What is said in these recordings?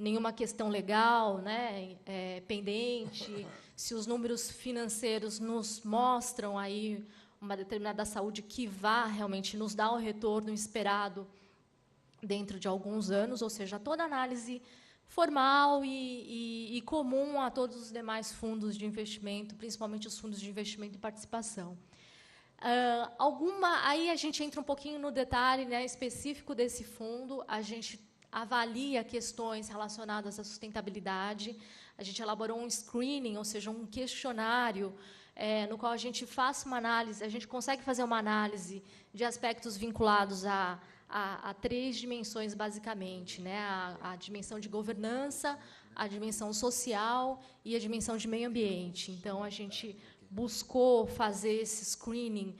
nenhuma questão legal, né, pendente, se os números financeiros nos mostram aí uma determinada saúde que vá realmente nos dar o retorno esperado dentro de alguns anos, ou seja, toda análise formal e comum a todos os demais fundos de investimento, principalmente os fundos de investimento e participação. Aí a gente entra um pouquinho no detalhe, né, específico desse fundo, a gente avalia questões relacionadas à sustentabilidade, a gente elaborou um screening, ou seja, um questionário, no qual a gente faz uma análise, a gente consegue fazer uma análise de aspectos vinculados a 3 dimensões, basicamente, né? A dimensão de governança, a dimensão social e a dimensão de meio ambiente. Então, a gente buscou fazer esse screening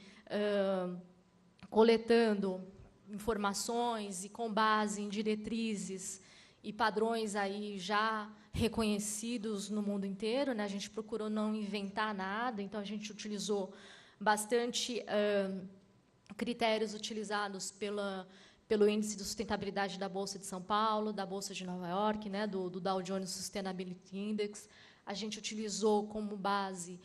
coletando informações e com base em diretrizes e padrões aí já reconhecidos no mundo inteiro, né? A gente procurou não inventar nada, então a gente utilizou bastante critérios utilizados pelo Índice de Sustentabilidade da Bolsa de São Paulo, da Bolsa de Nova York, né, do Dow Jones Sustainability Index. A gente utilizou como base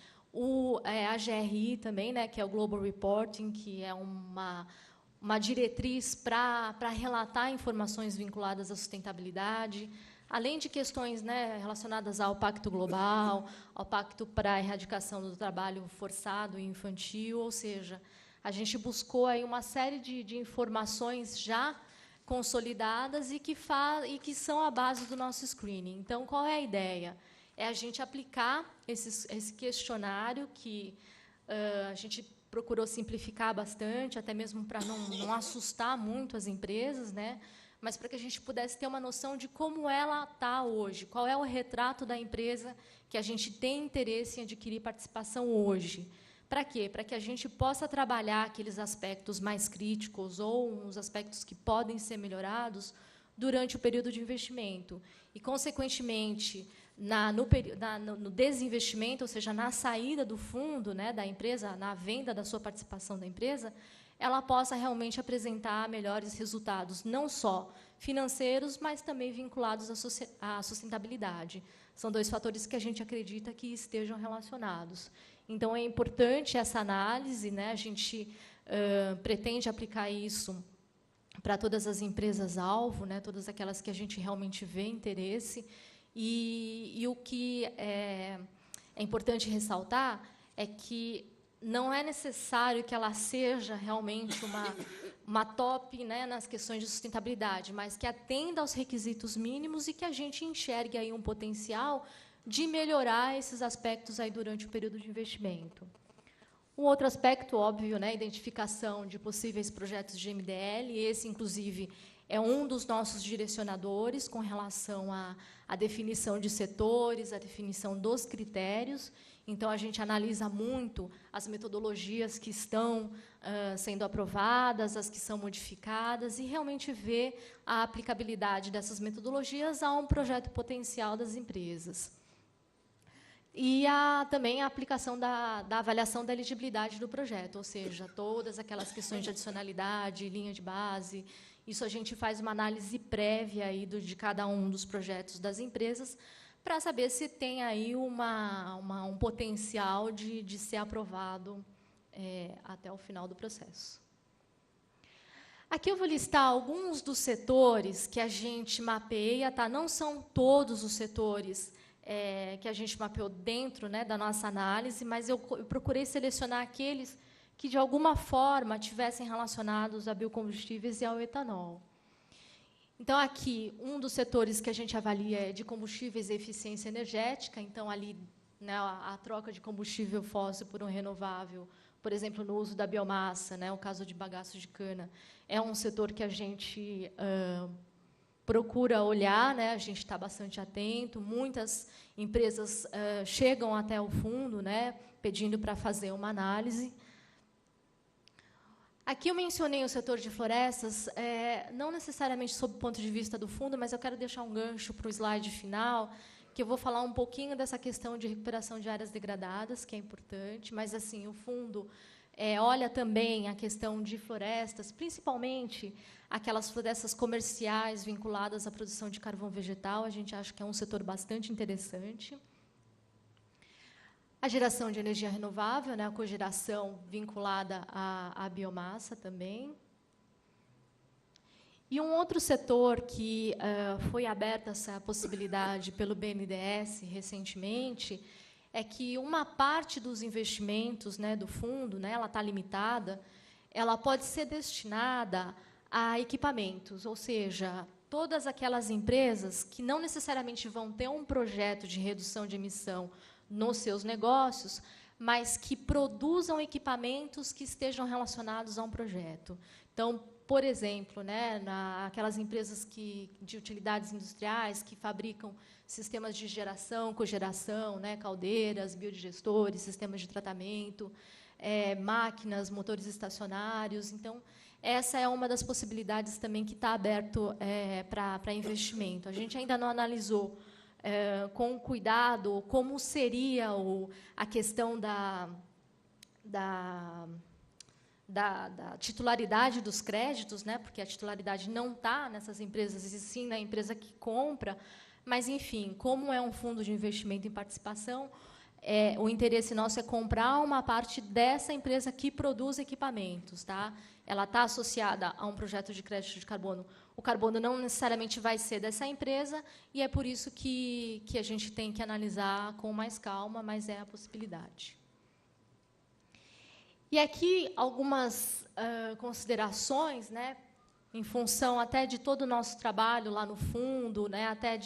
a GRI também, né, que é o Global Reporting, que é uma diretriz para relatar informações vinculadas à sustentabilidade, além de questões, né, relacionadas ao Pacto Global, ao Pacto para a Erradicação do Trabalho Forçado e Infantil, ou seja, a gente buscou aí uma série de informações já consolidadas e que são a base do nosso screening. Então, qual é a ideia? É a gente aplicar esse questionário que a gente procurou simplificar bastante, até mesmo para não assustar muito as empresas, né? Mas para que a gente pudesse ter uma noção de como ela está hoje, qual é o retrato da empresa que a gente tem interesse em adquirir participação hoje. Para quê? Para que a gente possa trabalhar aqueles aspectos mais críticos ou os aspectos que podem ser melhorados durante o período de investimento. E, consequentemente, no desinvestimento, ou seja, na saída do fundo, né, da empresa, na venda da sua participação da empresa, ela possa realmente apresentar melhores resultados, não só financeiros, mas também vinculados à sustentabilidade. São 2 fatores que a gente acredita que estejam relacionados. Então, é importante essa análise, né? A gente pretende aplicar isso para todas as empresas-alvo, né? Todas aquelas que a gente realmente vê interesse. E o que é importante ressaltar é que não é necessário que ela seja realmente uma top, né, nas questões de sustentabilidade, mas que atenda aos requisitos mínimos e que a gente enxergue aí um potencial de melhorar esses aspectos aí durante o período de investimento. Um outro aspecto, óbvio, né, identificação de possíveis projetos de MDL, esse, inclusive, é um dos nossos direcionadores com relação à definição de setores, à definição dos critérios. Então, a gente analisa muito as metodologias que estão sendo aprovadas, as que são modificadas, e realmente vê a aplicabilidade dessas metodologias a um projeto potencial das empresas. E também a aplicação da avaliação da elegibilidade do projeto, ou seja, todas aquelas questões de adicionalidade, linha de base. Isso a gente faz uma análise prévia aí de cada um dos projetos das empresas para saber se tem aí um potencial de ser aprovado até o final do processo. Aqui eu vou listar alguns dos setores que a gente mapeia, tá? Não são todos os setores que a gente mapeou dentro, né, da nossa análise, mas eu procurei selecionar aqueles que, de alguma forma, tivessem relacionados a biocombustíveis e ao etanol. Então, aqui, um dos setores que a gente avalia é de combustíveis e eficiência energética. Então, ali, né, a troca de combustível fóssil por um renovável, por exemplo, no uso da biomassa, né, o caso de bagaço de cana, é um setor que a gente procura olhar, né, a gente está bastante atento. Muitas empresas chegam até o fundo, né, pedindo para fazer uma análise. Aqui eu mencionei o setor de florestas, não necessariamente sob o ponto de vista do fundo, mas eu quero deixar um gancho para o slide final, que eu vou falar um pouquinho dessa questão de recuperação de áreas degradadas, que é importante, mas assim, o fundo olha também a questão de florestas, principalmente aquelas florestas comerciais vinculadas à produção de carvão vegetal. A gente acha que é um setor bastante interessante. A geração de energia renovável, né, a cogeração vinculada à biomassa também. E um outro setor que foi aberta essa possibilidade pelo BNDES recentemente é que uma parte dos investimentos, né, do fundo, né, ela está limitada, ela pode ser destinada a equipamentos, ou seja, todas aquelas empresas que não necessariamente vão ter um projeto de redução de emissão nos seus negócios, mas que produzam equipamentos que estejam relacionados a um projeto. Então, por exemplo, né, aquelas empresas de utilidades industriais que fabricam sistemas de geração, cogeração, né, caldeiras, biodigestores, sistemas de tratamento, máquinas, motores estacionários. Então, essa é uma das possibilidades também que está aberto para investimento. A gente ainda não analisou com cuidado como seria a questão da titularidade dos créditos, né, porque a titularidade não está nessas empresas, e sim na empresa que compra, mas, enfim, como é um fundo de investimento em participação, o interesse nosso é comprar uma parte dessa empresa que produz equipamentos. Tá? Ela está associada a um projeto de crédito de carbono. O carbono não necessariamente vai ser dessa empresa, e é por isso que a gente tem que analisar com mais calma, mas é a possibilidade. E aqui algumas considerações, né, em função até de todo o nosso trabalho lá no fundo, né, até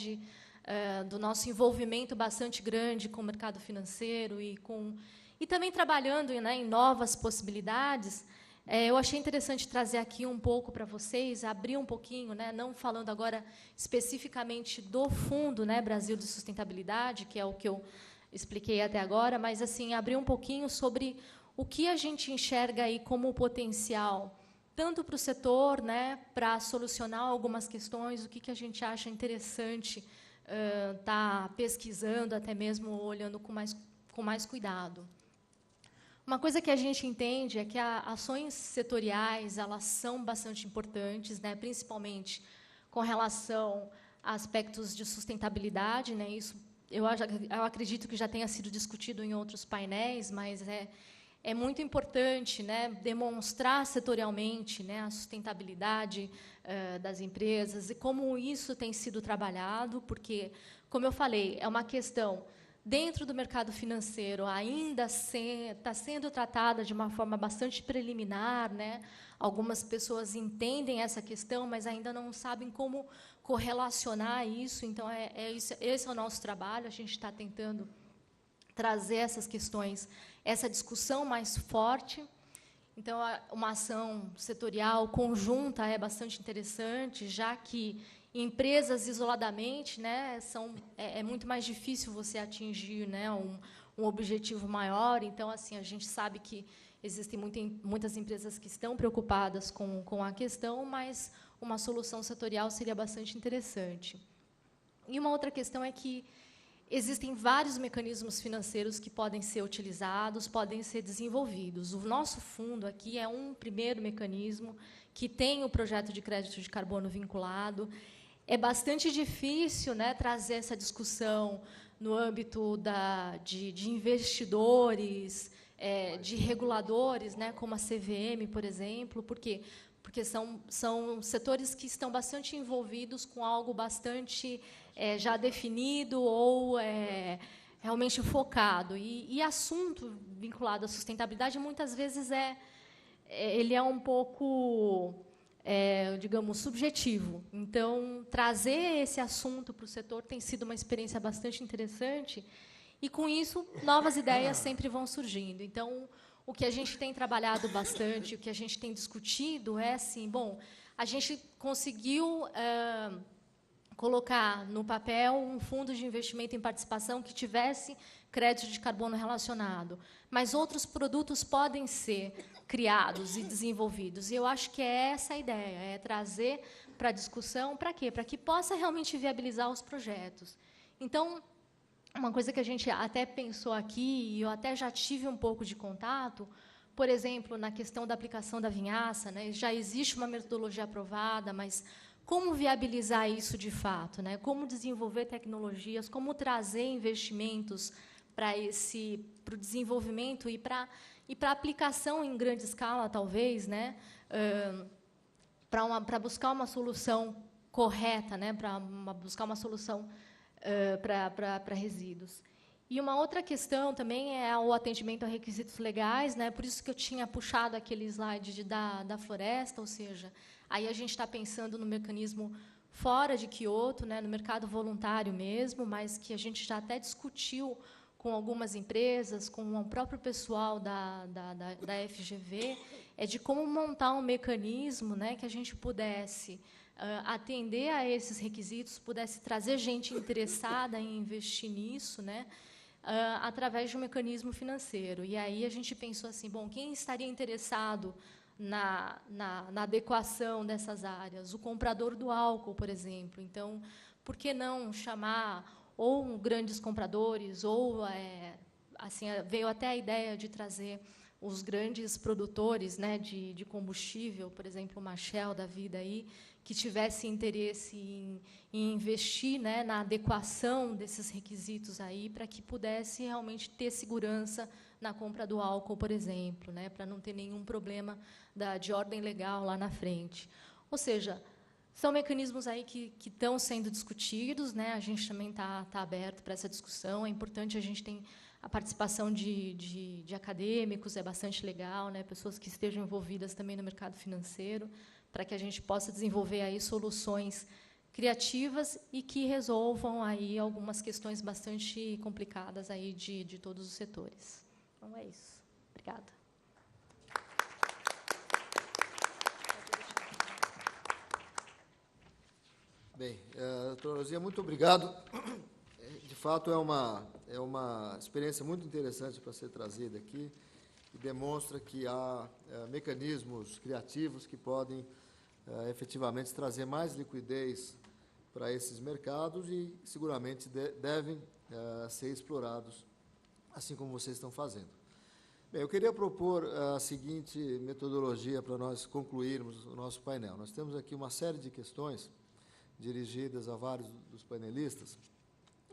do nosso envolvimento bastante grande com o mercado financeiro e também trabalhando, né, em novas possibilidades. Eu achei interessante trazer aqui um pouco para vocês, abrir um pouquinho, né, não falando agora especificamente do fundo, né, Brasil de Sustentabilidade, que é o que eu expliquei até agora, mas assim abrir um pouquinho sobre o que a gente enxerga aí como potencial, tanto para o setor, né, para solucionar algumas questões, o que a gente acha interessante estar pesquisando, até mesmo olhando com mais cuidado. Uma coisa que a gente entende é que ações setoriais elas são bastante importantes, né, principalmente com relação a aspectos de sustentabilidade. Né, isso eu acredito que já tenha sido discutido em outros painéis, mas é muito importante, né, demonstrar setorialmente, né, a sustentabilidade das empresas e como isso tem sido trabalhado, porque, como eu falei, é uma questão dentro do mercado financeiro ainda está sendo tratada de uma forma bastante preliminar, né? Algumas pessoas entendem essa questão, mas ainda não sabem como correlacionar isso. Então, esse é o nosso trabalho. A gente está tentando trazer essas questões, essa discussão mais forte. Então, uma ação setorial conjunta é bastante interessante, já que empresas isoladamente, né, é muito mais difícil você atingir, né, um objetivo maior. Então, assim, a gente sabe que existem muitas empresas que estão preocupadas com a questão, mas uma solução setorial seria bastante interessante. E uma outra questão é que existem vários mecanismos financeiros que podem ser utilizados, podem ser desenvolvidos. O nosso fundo aqui é um primeiro mecanismo que tem o projeto de crédito de carbono vinculado. É bastante difícil, né, trazer essa discussão no âmbito de investidores, de reguladores, né, como a CVM, por exemplo. Por quê? Porque são setores que estão bastante envolvidos com algo bastante já definido ou realmente focado. E assunto vinculado à sustentabilidade, muitas vezes, ele é um pouco, digamos, subjetivo. Então, trazer esse assunto para o setor tem sido uma experiência bastante interessante, e, com isso, novas ideias sempre vão surgindo. Então, o que a gente tem trabalhado bastante, o que a gente tem discutido é assim, bom, a gente conseguiu colocar no papel um fundo de investimento em participação que tivesse crédito de carbono relacionado, mas outros produtos podem ser criados e desenvolvidos. E eu acho que é essa a ideia, é trazer para a discussão, para quê? Para que possa realmente viabilizar os projetos. Então, uma coisa que a gente até pensou aqui, e eu até já tive um pouco de contato, por exemplo, na questão da aplicação da vinhaça, né? Já existe uma metodologia aprovada, mas como viabilizar isso de fato, né? Como desenvolver tecnologias, como trazer investimentos para o desenvolvimento e para aplicação em grande escala, talvez, né? Para buscar uma solução correta, né? Para buscar uma solução para resíduos. E uma outra questão também é o atendimento a requisitos legais, né? Por isso que eu tinha puxado aquele slide da floresta, ou seja, aí a gente está pensando no mecanismo fora de Kyoto, né? No mercado voluntário mesmo, mas que a gente já até discutiu com algumas empresas, com o próprio pessoal da FGV, é de como montar um mecanismo, né? Que a gente pudesse atender a esses requisitos, pudesse trazer gente interessada em investir nisso, né? Através de um mecanismo financeiro. E aí a gente pensou assim, bom, quem estaria interessado na adequação dessas áreas? O comprador do álcool, por exemplo. Então, por que não chamar ou grandes compradores, ou assim, veio até a ideia de trazer os grandes produtores, né, de combustível, por exemplo, uma Shell da vida aí, que tivesse interesse em investir, né, na adequação desses requisitos aí, para que pudesse realmente ter segurança na compra do álcool, por exemplo, né, para não ter nenhum problema de ordem legal lá na frente. Ou seja, são mecanismos aí que estão sendo discutidos, né, a gente também está aberto para essa discussão. É importante, a gente tem a participação de acadêmicos, é bastante legal, né, pessoas que estejam envolvidas também no mercado financeiro, para que a gente possa desenvolver aí soluções criativas e que resolvam aí algumas questões bastante complicadas aí de todos os setores. Então, é isso. Obrigada. Bem, doutora Luzia, muito obrigado. De fato, é uma experiência muito interessante para ser trazida aqui e demonstra que há mecanismos criativos que podem efetivamente trazer mais liquidez para esses mercados e seguramente devem ser explorados, assim como vocês estão fazendo. Bem, eu queria propor a seguinte metodologia para nós concluirmos o nosso painel. Nós temos aqui uma série de questões dirigidas a vários dos panelistas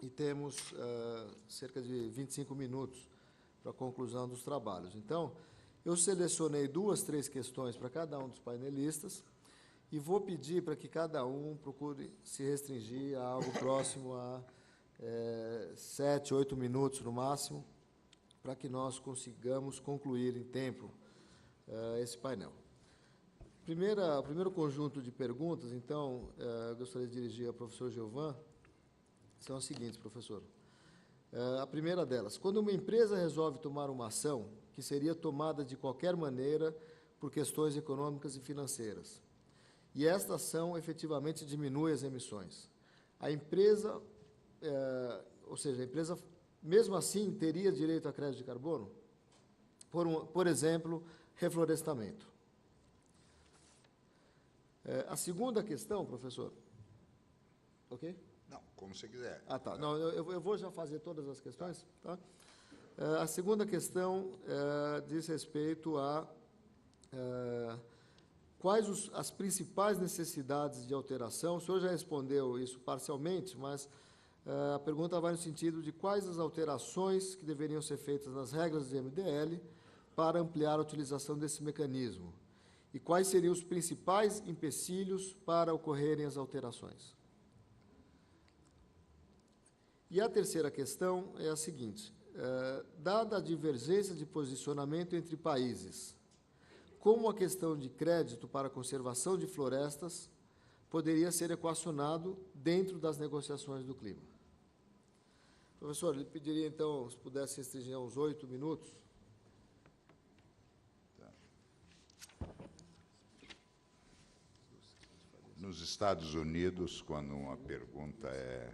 e temos cerca de 25 minutos para a conclusão dos trabalhos. Então, eu selecionei 2, 3 questões para cada um dos painelistas e vou pedir para que cada um procure se restringir a algo próximo a 7, 8 minutos no máximo, para que nós consigamos concluir em tempo esse painel. O primeiro conjunto de perguntas, então, eu gostaria de dirigir ao professor Giovan, são as seguintes, professor. A primeira delas, quando uma empresa resolve tomar uma ação que seria tomada de qualquer maneira por questões econômicas e financeiras, e esta ação efetivamente diminui as emissões, a empresa, ou seja, a empresa, mesmo assim, teria direito a crédito de carbono? Por exemplo, reflorestamento. A segunda questão, professor, ok? Não, como você quiser. Ah, tá. Não, eu vou já fazer todas as questões, tá? A segunda questão diz respeito a quais as principais necessidades de alteração. O senhor já respondeu isso parcialmente, mas a pergunta vai no sentido de quais as alterações que deveriam ser feitas nas regras de MDL para ampliar a utilização desse mecanismo. E quais seriam os principais empecilhos para ocorrerem as alterações? E a terceira questão é a seguinte: dada a divergência de posicionamento entre países, como a questão de crédito para a conservação de florestas poderia ser equacionado dentro das negociações do clima? Professor, eu lhe pediria, então, se pudesse restringir a uns 8 minutos. Nos Estados Unidos, quando uma pergunta é